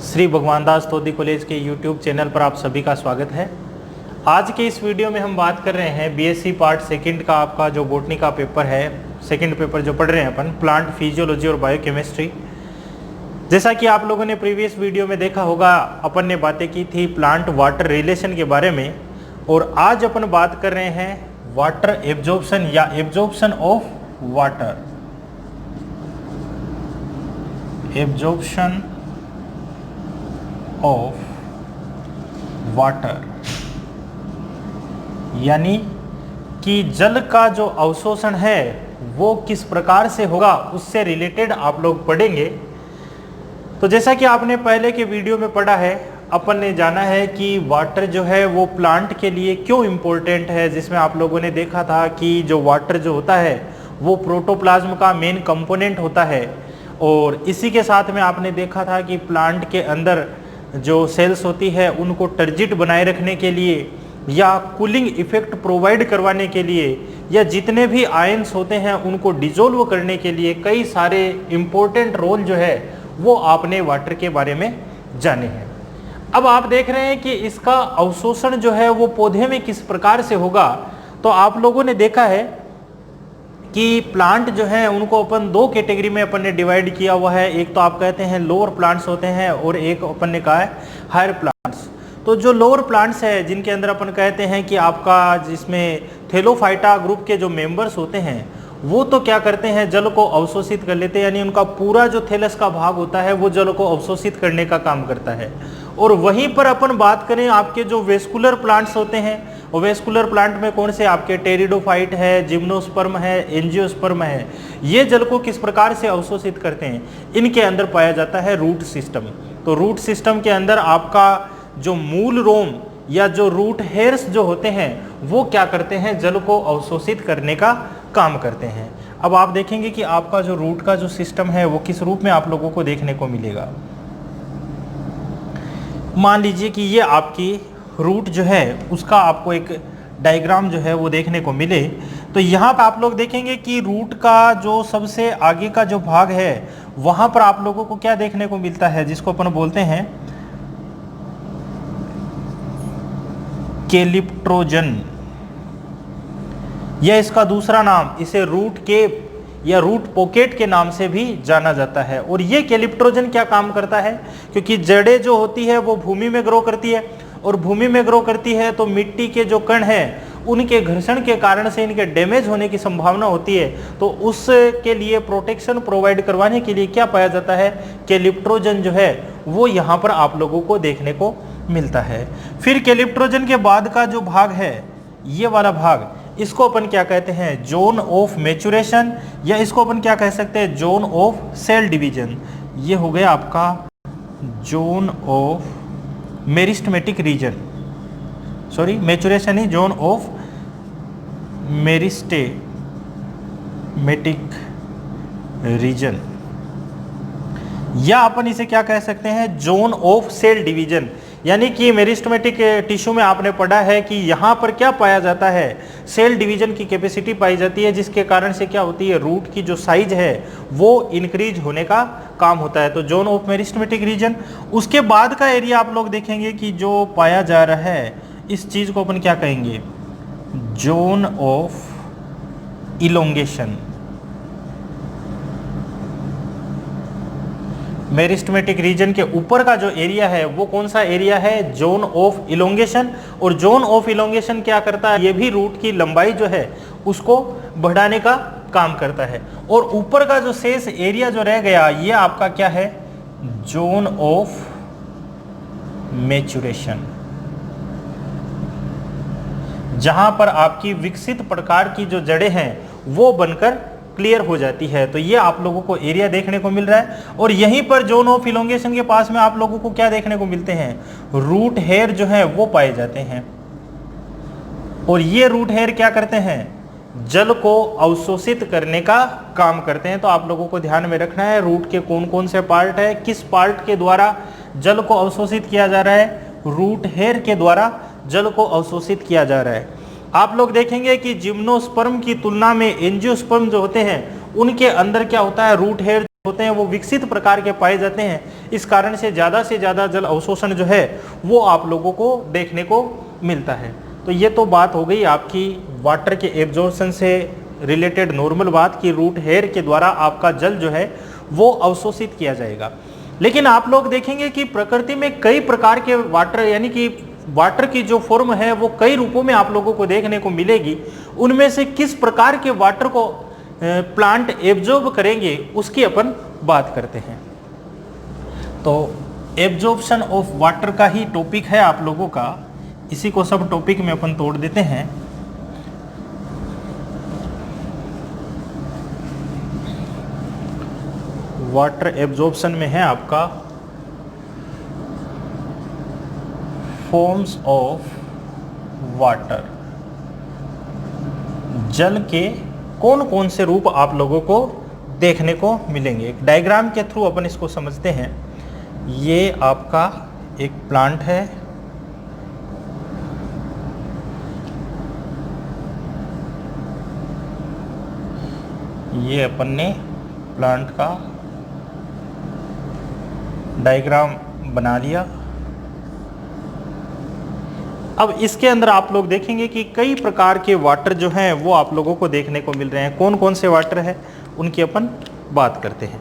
श्री भगवान दास तोदी कॉलेज के YouTube channel पर आप सभी का स्वागत है। आज के इस वीडियो में हम बात कर रहे हैं बीएससी पार्ट सेकंड का आपका जो बॉटनी का पेपर है, सेकंड पेपर जो पढ़ रहे हैं अपन, प्लांट फिजियोलॉजी और बायोकेमिस्ट्री। जैसा कि आप लोगों ने प्रीवियस वीडियो में देखा होगा, अपन ने बातें की थी प्लांट वाटर रिलेशन के बारे में, और आज अपन बात कर रहे हैं वाटर एब्जॉर्प्शन या absorption of water, absorption of water, यानी कि जल का जो अवशोषण है वो किस प्रकार से होगा, उससे रिलेटेड आप लोग पढ़ेंगे। तो जैसा कि आपने पहले के वीडियो में पढ़ा है, अपन ने जाना है कि वाटर जो है वो प्लांट के लिए क्यों इम्पोर्टेंट है, जिसमें आप लोगों ने देखा था कि जो वाटर जो होता है वो प्रोटोप्लाज्म का मेन कंपोनेंट होता है, और इसी के साथ में आपने देखा था कि प्लांट के अंदर जो सेल्स होती है उनको टर्जिट बनाए रखने के लिए या कूलिंग इफेक्ट प्रोवाइड करवाने के लिए या जितने भी आयंस होते हैं उनको डिजोल्व करने के लिए कई सारे इम्पोर्टेंट रोल जो है वो आपने वाटर के बारे में जाने हैं। अब आप देख रहे हैं कि इसका अवशोषण जो है वो पौधे में किस प्रकार से होगा। तो आप लोगों ने देखा है कि प्लांट जो है उनको अपन दो कैटेगरी में अपन ने डिवाइड किया हुआ है। एक तो आप कहते हैं लोअर प्लांट्स होते हैं और एक अपन ने कहा है हायर प्लांट्स। तो जो लोअर प्लांट्स है जिनके अंदर अपन कहते हैं कि आपका जिसमें थेलोफाइटा ग्रुप के जो मेंबर्स होते हैं वो तो क्या करते हैं, जल को अवशोषित कर लेते हैं, यानी उनका पूरा जो थैलस का भाग होता है वो जल को अवशोषित करने का काम करता है। और वहीं पर अपन बात करें आपके जो वेस्कुलर प्लांट्स होते हैं, और वेस्कुलर प्लांट में कौन से आपके टेरिडोफाइट है, जिम्नोस्पर्म है, एंजियोस्पर्म है, ये जल को किस प्रकार से अवशोषित करते हैं, इनके अंदर पाया जाता है रूट सिस्टम। तो रूट सिस्टम के अंदर आपका जो मूल रोम या जो रूट हेयर्स जो होते हैं वो क्या करते हैं, जल को अवशोषित करने का काम करते हैं। अब आप देखेंगे कि आपका जो रूट का जो सिस्टम है वो किस रूप में आप लोगों को देखने को मिलेगा। मान लीजिए कि ये आपकी रूट जो है उसका आपको एक डायग्राम जो है वो देखने को मिले, तो यहाँ पर आप लोग देखेंगे कि रूट का जो सबसे आगे का जो भाग है वहाँ पर आप लोगों को क्या देखने को मिलता है, जिसको अपन बोलते हैं कैलिप्ट्रोजन, यह इसका दूसरा नाम, इसे रूट केप या रूट पॉकेट के नाम से भी जाना जाता है। और ये कैलिप्ट्रोजन क्या काम करता है, क्योंकि जड़ें जो होती है वो भूमि में ग्रो करती है, और भूमि में ग्रो करती है तो मिट्टी के जो कण हैं उनके घर्षण के कारण से इनके डैमेज होने की संभावना होती है। तो उसके लिए प्रोटेक्शन प्रोवाइड करवाने के लिए क्या पाया जाता है, कैलिप्ट्रोजन जो है वो यहाँ पर आप लोगों को देखने को मिलता है। फिर कैलिप्ट्रोजन के बाद का जो भाग है, ये वाला भाग, इसको अपन क्या कहते हैं, जोन ऑफ मैच्योरेशन, या इसको अपन क्या कह सकते हैं, जोन ऑफ सेल डिवीजन। ये हो गया आपका zone of meristematic reason, sorry maturation he, zone of meristematic reason, या अपन इसे क्या कह सकते हैं, जोन ऑफ सेल डिवीजन। यानी कि मेरिस्टेमेटिक टिश्यू में आपने पढ़ा है कि यहाँ पर क्या पाया जाता है, सेल डिवीजन की कैपेसिटी पाई जाती है, जिसके कारण से क्या होती है, रूट की जो साइज है वो इंक्रीज होने का काम होता है। तो जोन ऑफ मेरिस्टेमेटिक रीजन। उसके बाद का एरिया आप लोग देखेंगे कि जो पाया जा रहा है, इस चीज को अपन क्या कहेंगे, zone of elongation. Meristematic reason के ऊपर का जो एरिया है वो कौन सा एरिया है, जोन ऑफ इलोंगेशन। और जोन ऑफ इलोंगेशन क्या करता है, ये भी रूट की लंबाई जो है उसको बढ़ाने का काम करता है। और ऊपर का जो शेष एरिया जो रह गया, ये आपका क्या है, जोन ऑफ मैच्योरेशन, जहां पर आपकी विकसित प्रकार की जो जड़ें हैं वो बनकर क्लियर हो जाती है। तो ये आप लोगों को एरिया देखने को मिल रहा है। और यहीं पर जोन ऑफ इलोंगेशन के पास में आप लोगों को क्या देखने को मिलते हैं, रूट हेयर जो है वो पाए जाते हैं। और ये रूट हेयर क्या करते हैं, जल को अवशोषित करने का काम करते हैं। तो आप लोगों को ध्यान में रखना है रूट के कौन कौन से पार्ट है, किस पार्ट के द्वारा जल को अवशोषित किया जा रहा है, रूट हेयर के द्वारा जल को अवशोषित किया जा रहा है। आप लोग देखेंगे कि जिम्नोस्पर्म की तुलना में एंजियोस्पर्म जो होते हैं उनके अंदर क्या होता है, रूट हेयर होते हैं वो विकसित प्रकार के पाए जाते हैं। इस कारण से ज़्यादा जल अवशोषण जो है वो आप लोगों को देखने को मिलता है। तो ये तो बात हो गई आपकी वाटर के एब्जॉर्प्शन से रिलेटेड नॉर्मल बात की रूट हेयर के द्वारा आपका जल जो है वो अवशोषित किया जाएगा। लेकिन आप लोग देखेंगे कि प्रकृति में कई प्रकार के वाटर यानी कि वाटर की जो फॉर्म है वो कई रूपों में आप लोगों को देखने को मिलेगी। उनमें से किस प्रकार के वाटर को प्लांट एब्जॉर्ब करेंगे उसकी अपन बात करते हैं। तो एब्जॉर्प्शन ऑफ वाटर का ही टॉपिक है आप लोगों का, इसी को सब टॉपिक में अपन तोड़ देते हैं। वाटर एब्जॉर्प्शन में है आपका फॉर्म्स ऑफ वाटर, जल के कौन कौन से रूप आप लोगों को देखने को मिलेंगे। एक डायग्राम के थ्रू अपन इसको समझते हैं। ये आपका एक प्लांट है, ये अपन ने प्लांट का डायग्राम बना लिया। अब इसके अंदर आप लोग देखेंगे कि कई प्रकार के वाटर जो हैं वो आप लोगों को देखने को मिल रहे हैं। कौन कौन से वाटर है उनकी अपन बात करते हैं।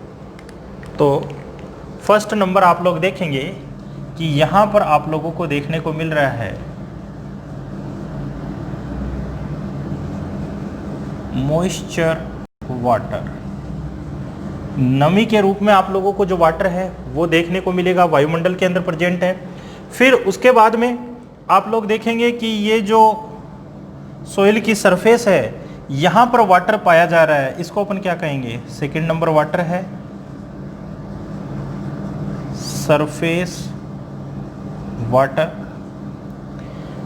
तो फर्स्ट नंबर आप लोग देखेंगे कि यहाँ पर आप लोगों को देखने को मिल रहा है मॉइस्चर वाटर। नमी के रूप में आप लोगों को जो वाटर है वो देखने को मिलेगा, वायुमंडल के अंदर प्रेजेंट है। फिर उसके बाद में आप लोग देखेंगे कि ये जो सोइल की सरफेस है यहाँ पर वाटर पाया जा रहा है, इसको अपन क्या कहेंगे, सेकंड नंबर वाटर है सरफेस वाटर।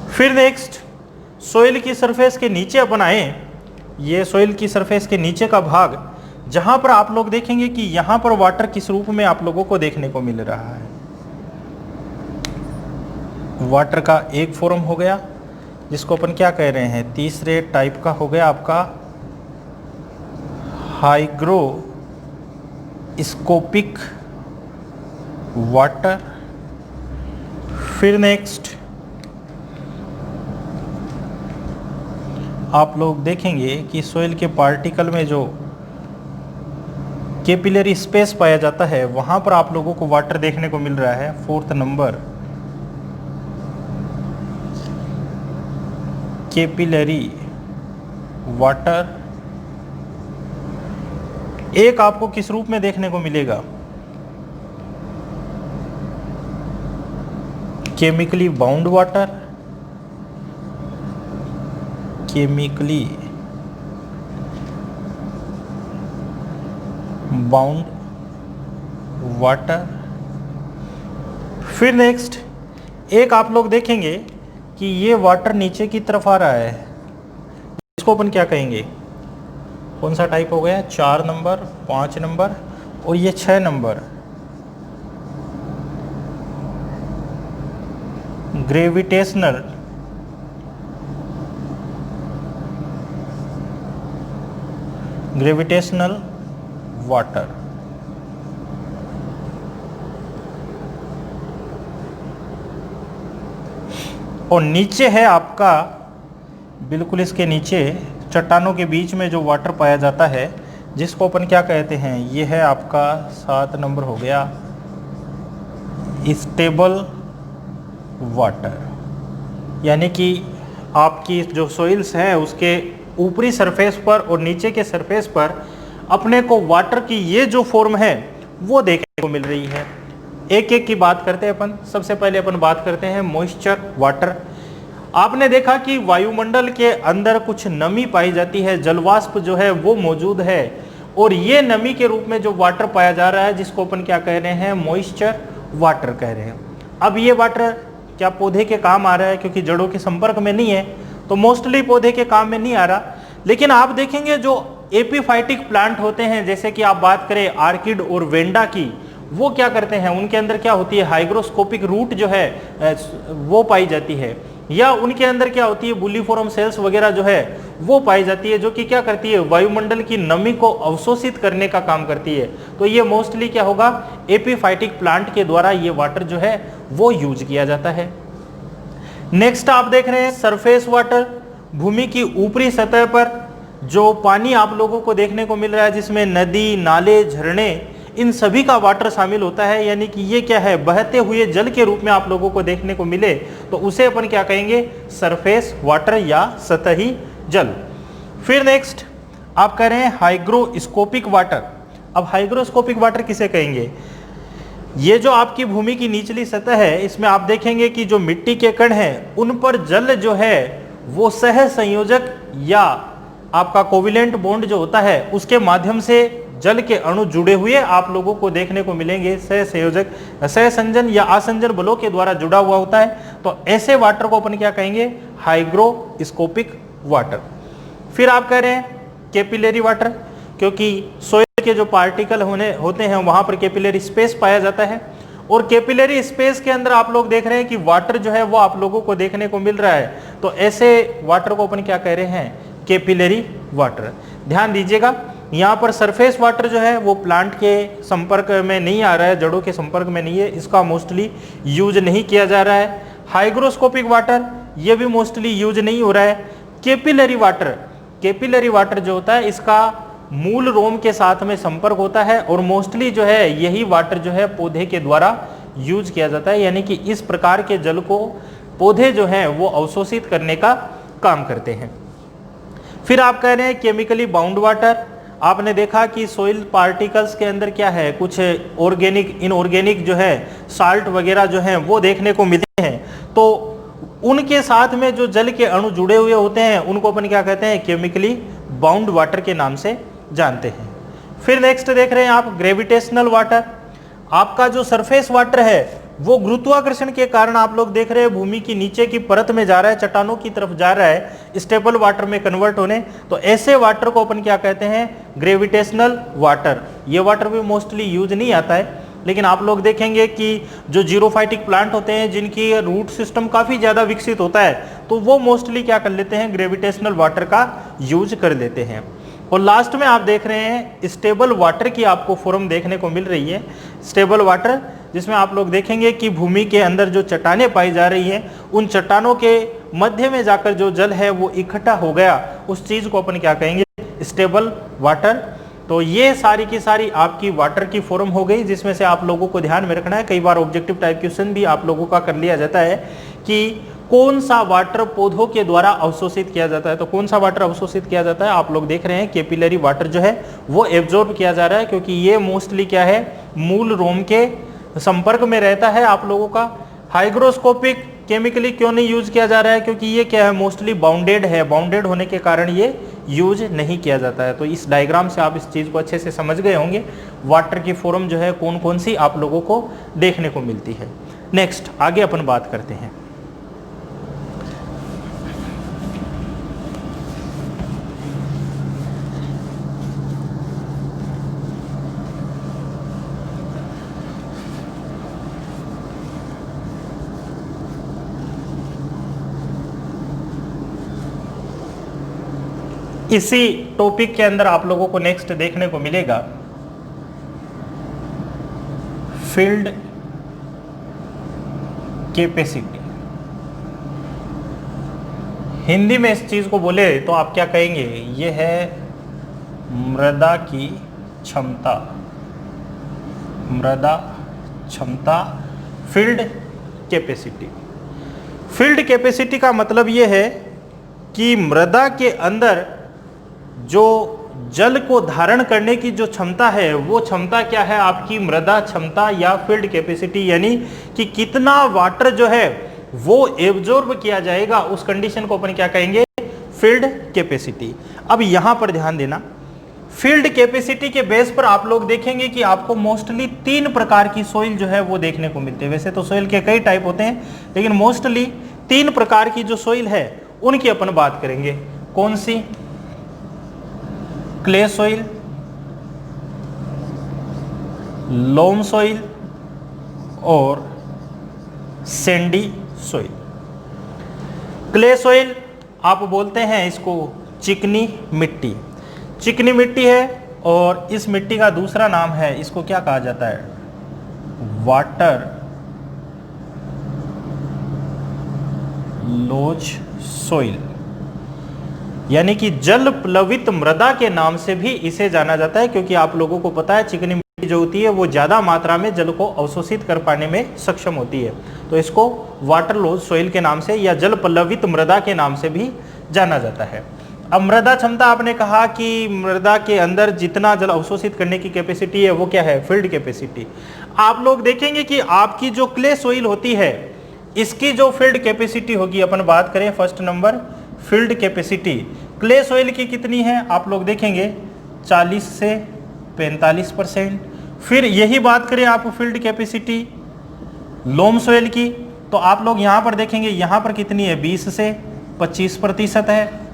फिर नेक्स्ट सोइल की सरफेस के नीचे अपन आए, ये सोइल की सरफेस के नीचे का भाग जहां पर आप लोग देखेंगे कि यहां पर वाटर किस रूप में आप लोगों को देखने को मिल रहा है। वाटर का एक फॉर्म हो गया जिसको अपन क्या कह रहे हैं, तीसरे टाइप का हो गया आपका हाइग्रोस्कोपिक वाटर। फिर नेक्स्ट आप लोग देखेंगे कि सोइल के पार्टिकल में जो कैपिलरी स्पेस पाया जाता है वहां पर आप लोगों को वाटर देखने को मिल रहा है, फोर्थ नंबर कैपिलरी वाटर। एक आपको किस रूप में देखने को मिलेगा, chemically bound water, chemically bound water. फिर नेक्स्ट एक आप लोग देखेंगे कि ये वाटर नीचे की तरफ आ रहा है, इसको अपन क्या कहेंगे, कौन सा टाइप हो गया, 4 नंबर, 5 नंबर और ये 6 नंबर ग्रेविटेशनल वाटर। और नीचे है आपका बिल्कुल इसके नीचे चट्टानों के बीच में जो वाटर पाया जाता है जिसको अपन क्या कहते हैं, ये है आपका 7 नंबर हो गया स्टेबल वाटर। यानी कि आपकी जो सोइल्स है उसके ऊपरी सरफेस पर और नीचे के सरफेस पर अपने को वाटर की ये जो फॉर्म है वो देखने को मिल रही है। एक एक की बात करते हैं अपन। सबसे पहले अपन बात करते हैं मॉइस्चर वाटर। आपने देखा कि वायुमंडल के अंदर कुछ नमी पाई जाती है, जलवाष्प जो है वो मौजूद है और ये नमी के रूप में जो वाटर पाया जा रहा है जिसको अपन क्या कह रहे हैं, मॉइस्चर वाटर कह रहे हैं। अब ये वाटर क्या पौधे के काम आ रहा है, क्योंकि जड़ों के संपर्क में नहीं है तो मोस्टली पौधे के काम में नहीं आ रहा। लेकिन आप देखेंगे जो एपीफाइटिक प्लांट होते हैं, जैसे कि आप बात करें आर्किड और वेंडा की, वो क्या करते हैं, उनके अंदर क्या होती है, हाइग्रोस्कोपिक रूट जो है वो पाई जाती है। या उनके अंदर क्या होती है, बुलिफॉर्म सेल्स वगैरह जो है वो पाई जाती है, जो कि क्या करती है, वायुमंडल की नमी को अवशोषित करने का काम करती है। तो ये मोस्टली क्या होगा, एपीफाइटिक प्लांट के द्वारा ये वाटर जो है वो यूज किया जाता है। नेक्स्ट आप देख रहे हैं सरफेस वाटर, भूमि की ऊपरी सतह पर जो पानी आप लोगों को देखने को मिल रहा है, जिसमें नदी, नाले, झरने, इन सभी का वाटर शामिल होता है, यानी कि ये क्या है, बहते हुए जल के रूप में आप लोगों को देखने को मिले तो उसे अपन क्या कहेंगे, सरफेस वाटर या सतही जल। फिर नेक्स्ट आप कह रहे हैं हाइग्रोस्कोपिक वाटर। अब हाइग्रोस्कोपिक वाटर किसे कहेंगे, ये जो आपकी भूमि की निचली सतह है, इसमें आप देखेंगे कि जो मिट्टी के कण हैं उन पर जल जो है वो सह संयोजक या आपका कोविलेंट बॉन्ड जो होता है उसके माध्यम से जल के अणु जुड़े हुए आप लोगों को देखने को मिलेंगे। सह संयोजक, सह संजन या आसंजन बलों के द्वारा जुड़ा हुआ होता है। तो ऐसे वाटर को अपन क्या कहेंगे, हाइग्रोस्कोपिक वाटर। फिर आप कह रहे हैं कैपिलरी वाटर, क्योंकि सोइल के जो पार्टिकल होते हैं वहां पर कैपिलरी स्पेस पाया जाता है, और कैपिलरी स्पेस के अंदर आप लोग देख रहे हैं कि वाटर जो है वो आप लोगों को देखने को मिल रहा है। तो ऐसे वाटर को अपन क्या कह रहे हैं, कैपिलरी वाटर। ध्यान दीजिएगा, यहाँ पर सरफेस वाटर जो है वो प्लांट के संपर्क में नहीं आ रहा है, जड़ों के संपर्क में नहीं है, इसका मोस्टली यूज नहीं किया जा रहा है। हाइग्रोस्कोपिक वाटर ये भी मोस्टली यूज नहीं हो रहा है। कैपिलरी वाटर, कैपिलरी वाटर जो होता है इसका मूल रोम के साथ में संपर्क होता है, और मोस्टली जो है यही वाटर जो है पौधे के द्वारा यूज किया जाता है, यानी कि इस प्रकार के जल को पौधे जो हैं वो अवशोषित करने का काम करते हैं। फिर आप कह रहे हैं केमिकली बाउंड वाटर। आपने देखा कि सोइल पार्टिकल्स के अंदर क्या है, कुछ ऑर्गेनिक, इनऑर्गेनिक जो है साल्ट वगैरह जो है वो देखने को मिलते हैं, तो उनके साथ में जो जल के अणु जुड़े हुए होते हैं उनको अपन क्या कहते हैं, केमिकली बाउंड वाटर के नाम से जानते हैं। फिर नेक्स्ट देख रहे हैं आप ग्रेविटेशनल वाटर। आपका जो सरफेस वाटर है वो गुरुत्वाकर्षण के कारण आप लोग देख रहे हैं भूमि की नीचे की परत में जा रहा है, चट्टानों की तरफ जा रहा है स्टेबल वाटर में कन्वर्ट होने। तो ऐसे वाटर को अपन क्या कहते हैं, ग्रेविटेशनल वाटर। ये वाटर भी मोस्टली यूज नहीं आता है, लेकिन आप लोग देखेंगे कि जो जीरोफाइटिक प्लांट होते हैं जिनकी रूट सिस्टम काफ़ी ज़्यादा विकसित होता है, तो वो मोस्टली क्या कर लेते हैं, ग्रेविटेशनल वाटर का यूज कर लेते हैं। और लास्ट में आप देख रहे हैं स्टेबल वाटर की आपको फॉर्म देखने को मिल रही है, स्टेबल वाटर, जिसमें आप लोग देखेंगे कि भूमि के अंदर जो चट्टानें पाई जा रही हैं उन चट्टानों के मध्य में जाकर जो जल है वो इकट्ठा हो गया, उस चीज़ को अपन क्या कहेंगे, स्टेबल वाटर। तो ये सारी की सारी आपकी वाटर की फॉर्म हो गई, जिसमें से आप लोगों को ध्यान में रखना है, कई बार ऑब्जेक्टिव टाइप क्वेश्चन भी आप लोगों का कर लिया जाता है कि कौन सा वाटर पौधों के द्वारा अवशोषित किया जाता है। तो कौन सा वाटर अवशोषित किया जाता है, आप लोग देख रहे हैं कैपिलरी वाटर जो है वो एब्जॉर्ब किया जा रहा है, क्योंकि ये मोस्टली क्या है, मूल रोम के संपर्क में रहता है आप लोगों का। हाइग्रोस्कोपिक केमिकली क्यों नहीं यूज किया जा रहा है, क्योंकि ये क्या है, मोस्टली बाउंडेड है, बाउंडेड होने के कारण ये यूज नहीं किया जाता है। तो इस डायग्राम से आप इस चीज़ को अच्छे से समझ गए होंगे, वाटर की फॉर्म जो है कौन कौन सी आप लोगों को देखने को मिलती है। नेक्स्ट आगे अपन बात करते हैं। इसी टॉपिक के अंदर आप लोगों को नेक्स्ट देखने को मिलेगा फील्ड कैपेसिटी। हिंदी में इस चीज को बोले तो आप क्या कहेंगे, ये है मृदा की क्षमता, मृदा क्षमता, फील्ड कैपेसिटी। फील्ड कैपेसिटी का मतलब ये है कि मृदा के अंदर जो जल को धारण करने की जो क्षमता है वो क्षमता क्या है, आपकी मृदा क्षमता या फील्ड कैपेसिटी, यानी कि कितना वाटर जो है वो एब्जॉर्ब किया जाएगा, उस कंडीशन को अपन क्या कहेंगे, फील्ड कैपेसिटी। अब यहां पर ध्यान देना, फील्ड कैपेसिटी के बेस पर आप लोग देखेंगे कि आपको मोस्टली 3 प्रकार की सोइल जो है वो देखने को मिलती है। वैसे तो सोइल के कई टाइप होते हैं, लेकिन मोस्टली 3 प्रकार की जो सोइल है उनकी अपन बात करेंगे। कौन सी, क्ले सोइल, लोम सोइल और सैंडी सोइल। क्ले सॉइल आप बोलते हैं इसको चिकनी मिट्टी, चिकनी मिट्टी है। और इस मिट्टी का दूसरा नाम है, इसको क्या कहा जाता है, वाटर लोज सोइल, यानी कि जल प्लवित मृदा के नाम से भी इसे जाना जाता है, क्योंकि आप लोगों को पता है चिकनी मिट्टी जो होती है वो ज्यादा मात्रा में जल को अवशोषित कर पाने में सक्षम होती है, तो इसको वाटर लोज सोइल के नाम से या जल प्लवित मृदा के नाम से भी जाना जाता है। अब मृदा क्षमता, आपने कहा कि मृदा के अंदर जितना जल अवशोषित करने की कैपेसिटी है वो क्या है, फील्ड कैपेसिटी। आप लोग देखेंगे कि आपकी जो क्ले सोइल होती है इसकी जो फील्ड कैपेसिटी होगी, अपन बात करें first number field capacity, clay soil की कितनी है, आप लोग देखेंगे 40 से 45%। फिर यही बात करें आप फील्ड कैपेसिटी लोम सोइल की, तो आप लोग यहां पर देखेंगे यहां पर कितनी है, 20 से 25% है।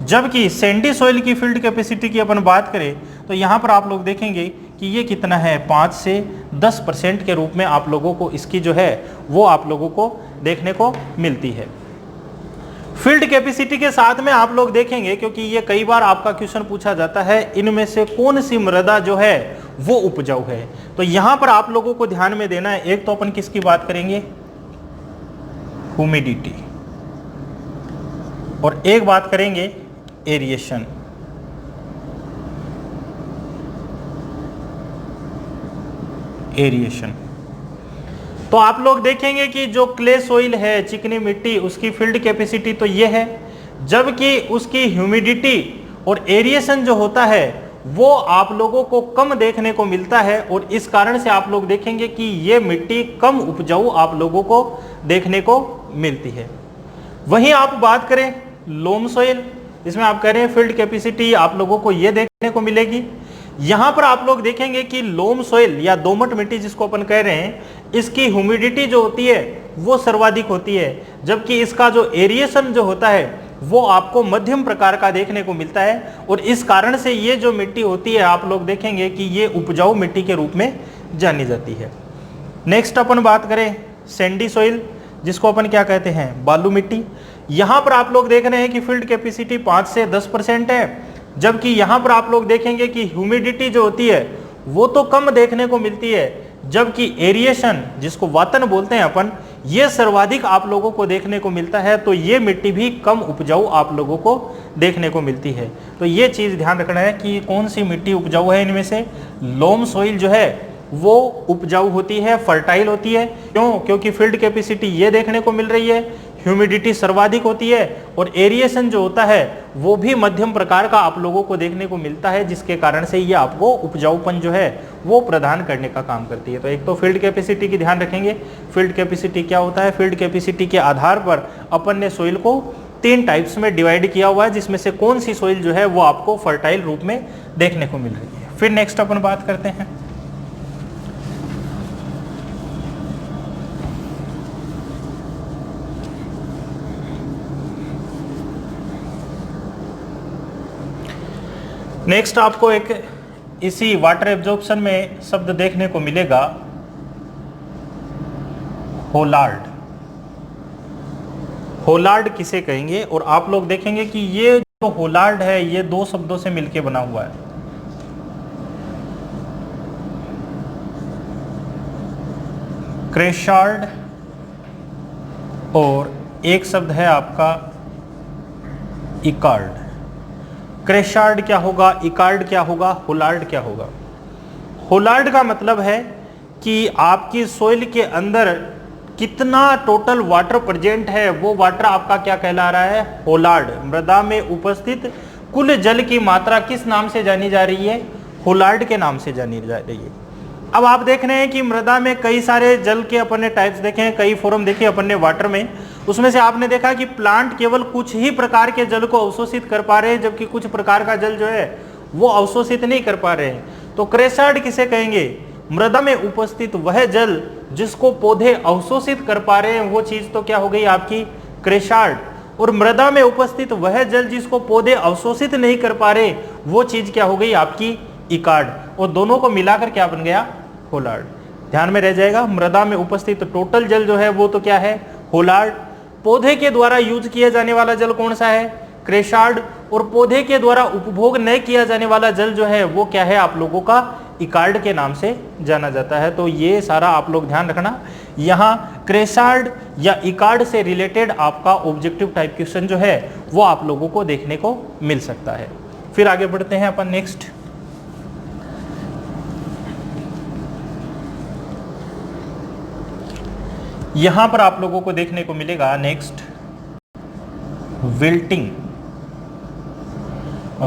जबकि सैंडी सोइल की फील्ड कैपेसिटी की अपन बात करें तो यहां पर आप लोग देखेंगे कि ये कितना है, 5 से 10% के रूप में आप लोगों को इसकी जो है वो आप लोगों को देखने को मिलती है। फील्ड कैपेसिटी के साथ में आप लोग देखेंगे, क्योंकि ये कई बार आपका क्वेश्चन पूछा जाता है, इनमें से कौन सी मृदा जो है वो उपजाऊ है, तो यहां पर आप लोगों को ध्यान में देना है। एक तो अपन किसकी बात करेंगे, ह्यूमिडिटी, और एक बात करेंगे एरिएशन। एरिएशन तो आप लोग देखेंगे कि जो क्ले सोइल है, चिकनी मिट्टी, उसकी फील्ड कैपेसिटी तो ये है, जबकि उसकी ह्यूमिडिटी और एरिएशन जो होता है वो आप लोगों को कम देखने को मिलता है, और इस कारण से आप लोग देखेंगे कि ये मिट्टी कम उपजाऊ आप लोगों को देखने को मिलती है। वहीं आप बात करें लोम सोइल, इसमें आप कह रहे हैं फील्ड कैपेसिटी आप लोगों को ये देखने को मिलेगी। यहां पर आप लोग देखेंगे कि लोम सोइल या दोमट मिट्टी जिसको अपन कह रहे हैं, इसकी ह्यूमिडिटी जो होती है वो सर्वाधिक होती है, जबकि इसका जो एरिएशन जो होता है वो आपको मध्यम प्रकार का देखने को मिलता है, और इस कारण से ये जो मिट्टी होती है आप लोग देखेंगे कि ये उपजाऊ मिट्टी के रूप में जानी जाती है। नेक्स्ट अपन बात करें सैंडी सोइल, जिसको अपन क्या कहते हैं, बालू मिट्टी। यहां पर आप लोग देख रहे हैं कि फील्ड कैपेसिटी 5 से 10% है, जबकि यहां पर आप लोग देखेंगे कि ह्यूमिडिटी जो होती है वो तो कम देखने को मिलती है, जबकि एरिएशन जिसको वातन बोलते हैं अपन, ये सर्वाधिक आप लोगों को देखने को मिलता है, तो ये मिट्टी भी कम उपजाऊ आप लोगों को देखने को मिलती है। तो ये चीज ध्यान रखना है कि कौन सी मिट्टी उपजाऊ है। इनमें से लोम सोइल जो है वो उपजाऊ होती है, फर्टाइल होती है। क्यों? क्योंकि फील्ड कैपेसिटी ये देखने को मिल रही है, ह्यूमिडिटी सर्वाधिक होती है, और एरिएशन जो होता है वो भी मध्यम प्रकार का आप लोगों को देखने को मिलता है, जिसके कारण से ये आपको उपजाऊपन जो है वो प्रदान करने का काम करती है। तो एक तो फील्ड कैपेसिटी की ध्यान रखेंगे। फील्ड कैपेसिटी क्या होता है, फील्ड कैपेसिटी के आधार पर अपन ने सोइल को 3 टाइप्स में डिवाइड किया हुआ है, जिसमें से कौन सी सोइल जो है वो आपको फर्टाइल रूप में देखने को मिल रही है। फिर नेक्स्ट अपन बात करते हैं नेक्स्ट आपको एक इसी वाटर एब्जॉर्प्शन में शब्द देखने को मिलेगा, होलार्ड। होलार्ड किसे कहेंगे, और आप लोग देखेंगे कि ये जो होलार्ड है ये 2 शब्दों से मिलकर बना हुआ है। क्रेशार्ड, और एक शब्द है आपका इकार्ड। क्रेशार्ड क्या होगा, इकार्ड क्या होगा, होलार्ड क्या होगा। होलार्ड का मतलब है कि आपकी सोइल के अंदर कितना टोटल वाटर प्रेजेंट है, वो वाटर आपका क्या कहला रहा है, होलार्ड। मृदा में उपस्थित कुल जल की मात्रा किस नाम से जानी जा रही है, होलार्ड के नाम से जानी जा रही है। अब आप देख रहे हैं कि मृदा में कई सारे जल के अपन ने टाइप्स देखे हैं, कई फॉर्म देखे अपन ने वाटर में। उसमें से आपने देखा कि प्लांट केवल कुछ ही प्रकार के जल को अवशोषित कर पा रहे हैं, जबकि कुछ प्रकार का जल जो है वो अवशोषित नहीं कर पा रहे हैं। तो क्रेसार्ड किसे कहेंगे, मृदा में उपस्थित वह जल जिसको पौधे अवशोषित कर पा रहे हैं, वो चीज तो क्या हो गई आपकी क्रेसार्ड। और मृदा में उपस्थित वह जल जिसको पौधे अवशोषित नहीं कर पा रहे, वो चीज क्या हो गई आपकी इकार्ड। और दोनों को मिलाकर क्या बन गया, होलार्ड। ध्यान में रह जाएगा, मृदा में उपस्थित टोटल जल जो है वो तो क्या है, होलार्ड। पौधे के द्वारा यूज किया जाने वाला जल कौन सा है, क्रेसार्ड। और पौधे के द्वारा उपभोग न किया जाने वाला जल जो है वो क्या है आप लोगों का, इकार्ड के नाम से जाना जाता है। तो ये सारा आप लोग ध्यान रखना, यहाँ क्रेसार्ड या इकार्ड से रिलेटेड आपका ऑब्जेक्टिव टाइप क्वेश्चन जो है वो आप लोगों को देखने को मिल सकता है। फिर आगे बढ़ते हैं अपन नेक्स्ट। यहां पर आप लोगों को देखने को मिलेगा नेक्स्ट विल्टिंग।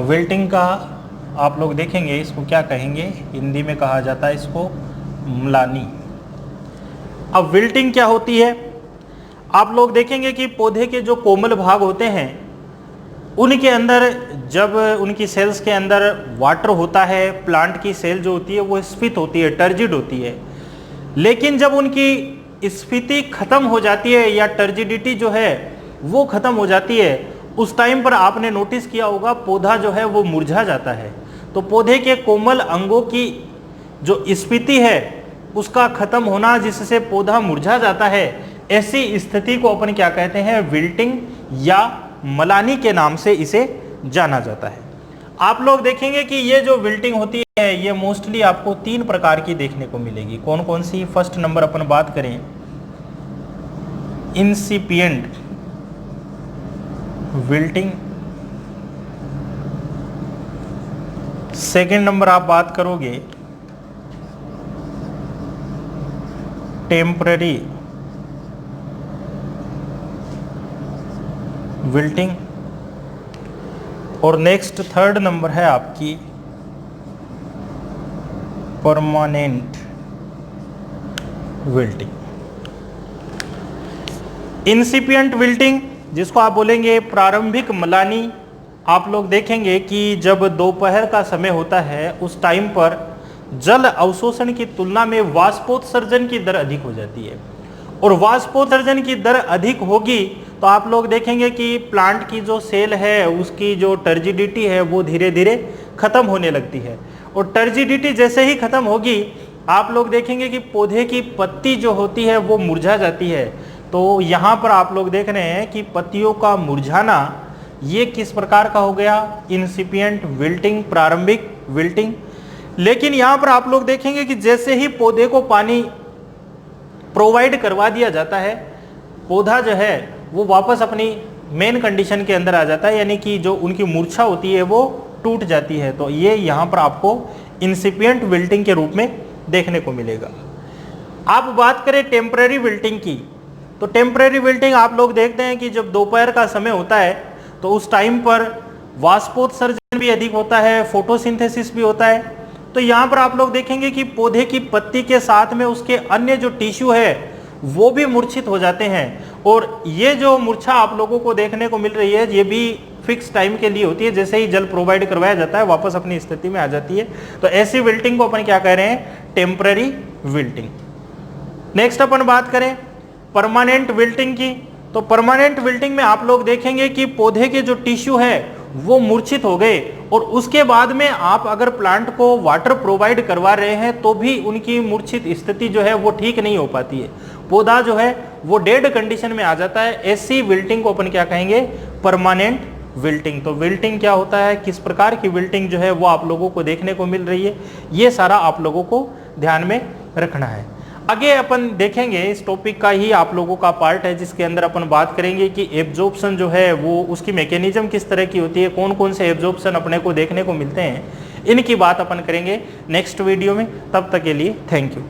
विल्टिंग का आप लोग देखेंगे इसको क्या कहेंगे, हिंदी में कहा जाता है इसको म्लानी। अब विल्टिंग क्या होती है, आप लोग देखेंगे कि पौधे के जो कोमल भाग होते हैं उनके अंदर जब उनकी सेल्स के अंदर वाटर होता है, प्लांट की सेल जो होती है वो स्फीत होती है, टर्जिड होती है। लेकिन जब उनकी स्फीति खत्म हो जाती है या टर्जिडिटी जो है वो खत्म हो जाती है, उस टाइम पर आपने नोटिस किया होगा पौधा जो है वो मुरझा जाता है। तो पौधे के कोमल अंगों की जो स्फीति है उसका खत्म होना, जिससे पौधा मुरझा जाता है, ऐसी स्थिति को अपन क्या कहते हैं, विल्टिंग या मलानी के नाम से इसे जाना जाता है। आप लोग देखेंगे कि ये जो विल्टिंग होती है ये मोस्टली आपको 3 प्रकार की देखने को मिलेगी। कौन कौन सी, फर्स्ट नंबर अपन बात करें इंसिपिएंट विल्टिंग, सेकेंड नंबर आप बात करोगे टेम्पररी विल्टिंग, और नेक्स्ट थर्ड नंबर है आपकी परमानेंट विल्टिंग। इंसिपिएंट विल्टिंग जिसको आप बोलेंगे प्रारंभिक मलानी, आप लोग देखेंगे कि जब दोपहर का समय होता है उस टाइम पर जल अवशोषण की तुलना में वाष्पोत्सर्जन की दर अधिक हो जाती है, और वाष्पोत्सर्जन की दर अधिक होगी तो आप लोग देखेंगे कि प्लांट की जो सेल है उसकी जो टर्जिडिटी है वो धीरे धीरे खत्म होने लगती है, और टर्जिडिटी जैसे ही खत्म होगी आप लोग देखेंगे कि पौधे की पत्ती जो होती है वो मुरझा जाती है। तो यहाँ पर आप लोग देख रहे हैं कि पत्तियों का मुरझाना ये किस प्रकार का हो गया, इंसिपिएंट विल्टिंग, प्रारंभिक विल्टिंग। लेकिन यहाँ पर आप लोग देखेंगे कि जैसे ही पौधे को पानी प्रोवाइड करवा दिया जाता है, पौधा जो है वो वापस अपनी मेन कंडीशन के अंदर आ जाता है, यानी कि जो उनकी मूर्छा होती है वो टूट जाती है। तो ये यहाँ पर आपको इंसिपिएंट विल्टिंग के रूप में देखने को मिलेगा। आप बात करें टेम्पररी विल्टिंग की, तो टेम्पररी विल्टिंग आप लोग देखते हैं कि जब दोपहर का समय होता है तो उस टाइम पर वाष्पोत्सर्जन भी अधिक होता है, फोटोसिंथेसिस भी होता है। तो यहाँ पर आप लोग देखेंगे कि पौधे की पत्ती के साथ में उसके अन्य जो टिश्यू है वो भी मूर्छित हो जाते हैं, और ये जो मूर्छा आप लोगों को देखने को मिल रही है ये भी फिक्स टाइम के लिए होती है, जैसे ही जल प्रोवाइड करवाया जाता है वापस अपनी स्थिति में आ जाती है। तो ऐसी विल्टिंग को अपन क्या कह रहे हैं, टेम्पररी विल्टिंग। नेक्स्ट अपन बात करें परमानेंट विल्टिंग की, तो परमानेंट विल्टिंग में आप लोग देखेंगे कि पौधे के जो टिश्यू है वो मूर्छित हो गए, और उसके बाद में आप अगर प्लांट को वाटर प्रोवाइड करवा रहे हैं तो भी उनकी मूर्छित स्थिति जो है वो ठीक नहीं हो पाती है, पौधा जो है वो डेड कंडीशन में आ जाता है। ऐसी विल्टिंग को अपन क्या कहेंगे, परमानेंट विल्टिंग। तो विल्टिंग क्या होता है, किस प्रकार की विल्टिंग जो है वो आप लोगों को देखने को मिल रही है, ये सारा आप लोगों को ध्यान में रखना है। आगे अपन देखेंगे इस टॉपिक का ही आप लोगों का पार्ट है जिसके अंदर अपन बात करेंगे कि एब्जॉर्प्शन जो है वो उसकी मैकेनिज्म किस तरह की होती है, कौन कौन से एब्जॉर्प्शन अपने को देखने को मिलते हैं, इनकी बात अपन करेंगे नेक्स्ट वीडियो में। तब तक के लिए थैंक यू।